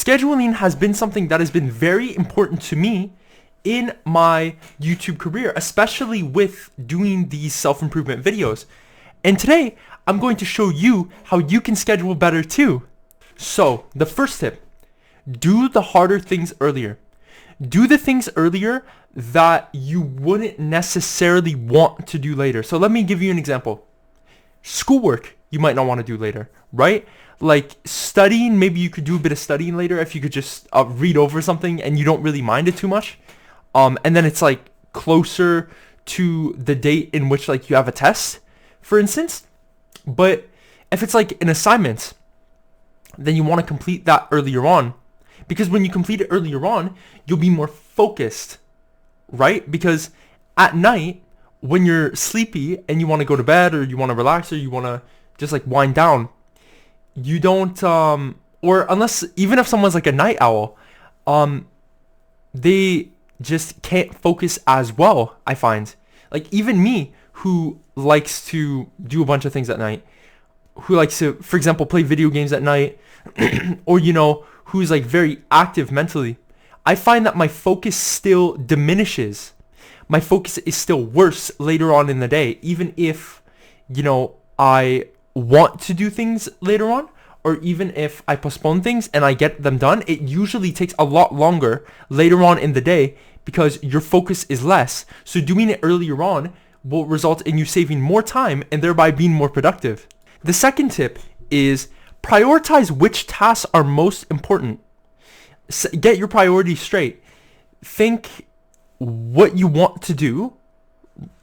scheduling has been something that has been very important to me in my YouTube career, especially with doing these self-improvement videos. And today, I'm going to show you how you can schedule better too. So, the first tip, do the harder things earlier. Do the things earlier that you wouldn't necessarily want to do later. So let me give you an example. Schoolwork, you might not want to do later, right? Like studying, maybe you could do a bit of studying later if you could just read over something and you don't really mind it too much. And then it's like closer to the date in which like you have a test, for instance. But if it's like an assignment, then you want to complete that earlier on. Because when you complete it earlier on, you'll be more focused, right? Because at night, when you're sleepy and you want to go to bed or you want to relax or you want to just like wind down, you don't, or unless, even if someone's like a night owl, they just can't focus as well, I find. Like even me, who likes to do a bunch of things at night, who likes to, for example, play video games at night, or, you know, who's like very active mentally, I find that my focus still diminishes. My focus is still worse later on in the day, even if, you know, I want to do things later on, or even if I postpone things and I get them done, it usually takes a lot longer later on in the day because your focus is less. So doing it earlier on will result in you saving more time and thereby being more productive. The second tip is prioritize which tasks are most important. Get your priorities straight. Think what you want to do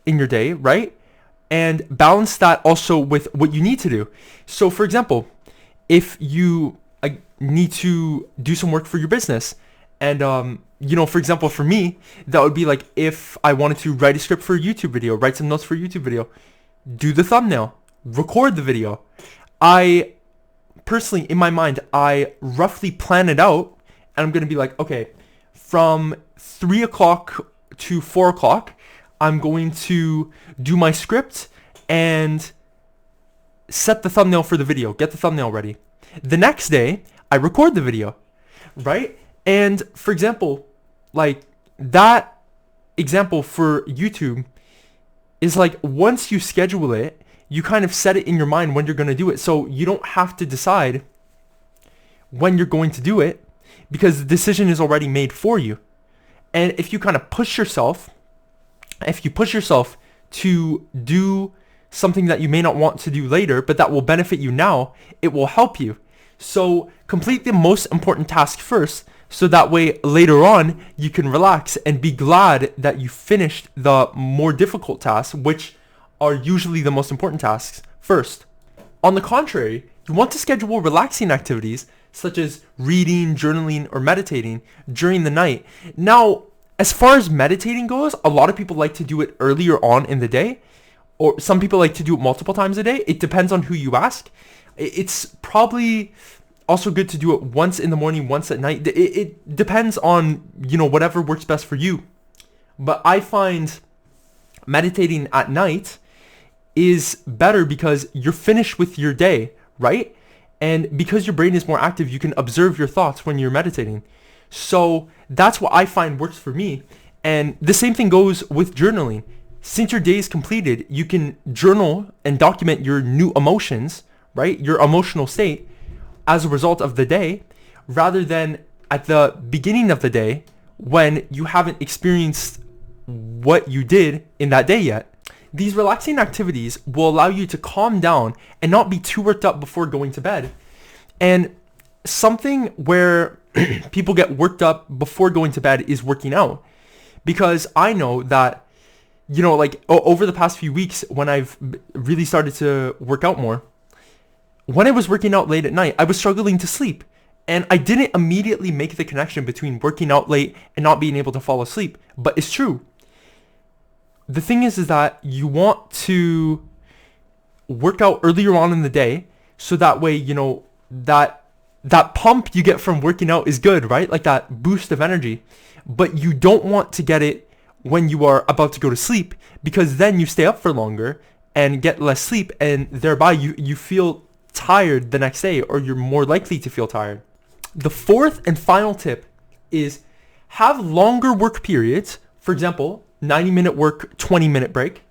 in your day, right? And balance that also with what you need to do. So for example, if you need to do some work for your business, and you know, for example, for me, that would be like if I wanted to write a script for a YouTube video, write some notes for a YouTube video, do the thumbnail, record the video. I personally, in my mind, I roughly plan it out, and I'm going to be like, okay, from 3 o'clock to 4 o'clock, I'm going to do my script and set the thumbnail for the video, get the thumbnail ready. The next day, I record the video, right? And for example, like that example for YouTube is like once you schedule it, you kind of set it in your mind when you're going to do it. So you don't have to decide when you're going to do it because the decision is already made for you. And if you kind of push yourself, to do something that you may not want to do later, but that will benefit you now, it will help you. So complete the most important task first, so that way later on you can relax and be glad that you finished the more difficult tasks, which are usually the most important tasks first. On the contrary, you want to schedule relaxing activities such as reading, journaling, or meditating during the night. Now, as far as meditating goes, a lot of people like to do it earlier on in the day, or some people like to do it multiple times a day. It depends on who you ask. It's probably also good to do it once in the morning, once at night. It depends on, you know, whatever works best for you. But I find meditating at night is better because you're finished with your day, right? And because your brain is more active, you can observe your thoughts when you're meditating. So that's what I find works for me. And the same thing goes with journaling. Since your day is completed, you can journal and document your new emotions, right? Your emotional state as a result of the day, rather than at the beginning of the day when you haven't experienced what you did in that day yet. These relaxing activities will allow you to calm down and not be too worked up before going to bed. And something where people get worked up before going to bed is working out. Because I know that, you know, like over the past few weeks when I've really started to work out more, when I was working out late at night, I was struggling to sleep. And I didn't immediately make the connection between working out late and not being able to fall asleep. But it's true. The thing is that you want to work out earlier on in the day so that way, you know, that pump you get from working out is good, right? Like that boost of energy. But you don't want to get it when you are about to go to sleep, because then you stay up for longer and get less sleep, and thereby you feel tired the next day, or you're more likely to feel tired. The fourth and final tip is have longer work periods. For example, 90-minute work, 20-minute break,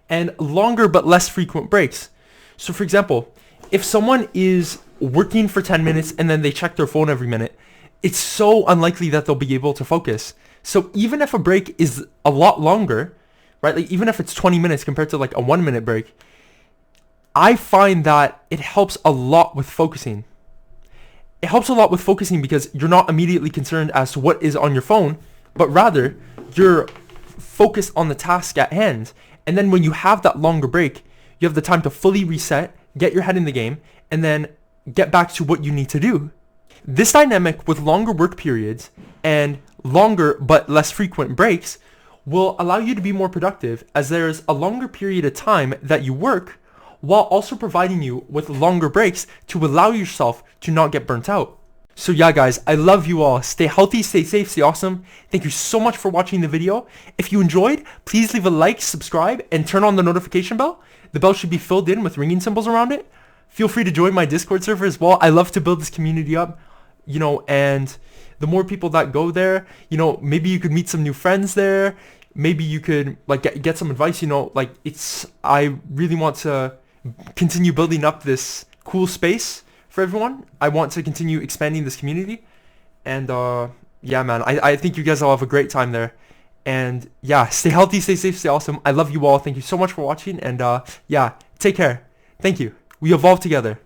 and longer but less frequent breaks. So for example, if someone is working for 10 minutes and then they check their phone every minute, it's so unlikely that they'll be able to focus. So even if a break is a lot longer, right? Like even if it's 20 minutes compared to like a 1-minute break, I find that it helps a lot with focusing. It helps a lot with focusing because you're not immediately concerned as to what is on your phone, but rather you're focused on the task at hand. And then when you have that longer break, you have the time to fully reset, get your head in the game, and then get back to what you need to do. This dynamic with longer work periods and longer but less frequent breaks will allow you to be more productive, as there's a longer period of time that you work while also providing you with longer breaks to allow yourself to not get burnt out. So yeah guys, I love you all. Stay healthy, stay safe, stay awesome. Thank you so much for watching the video. If you enjoyed, please leave a like, subscribe, and turn on the notification bell. The bell should be filled in with ringing symbols around it. Feel free to join my Discord server as well. I love to build this community up, and the more people that go there, maybe you could meet some new friends there. Maybe you could get some advice, I really want to continue building up this cool space for everyone. I want to continue expanding this community, and yeah man, I think you guys all have a great time there. And yeah, stay healthy, stay safe, stay awesome. I love you all. Thank you so much for watching, and yeah, take care. Thank you. We evolve together.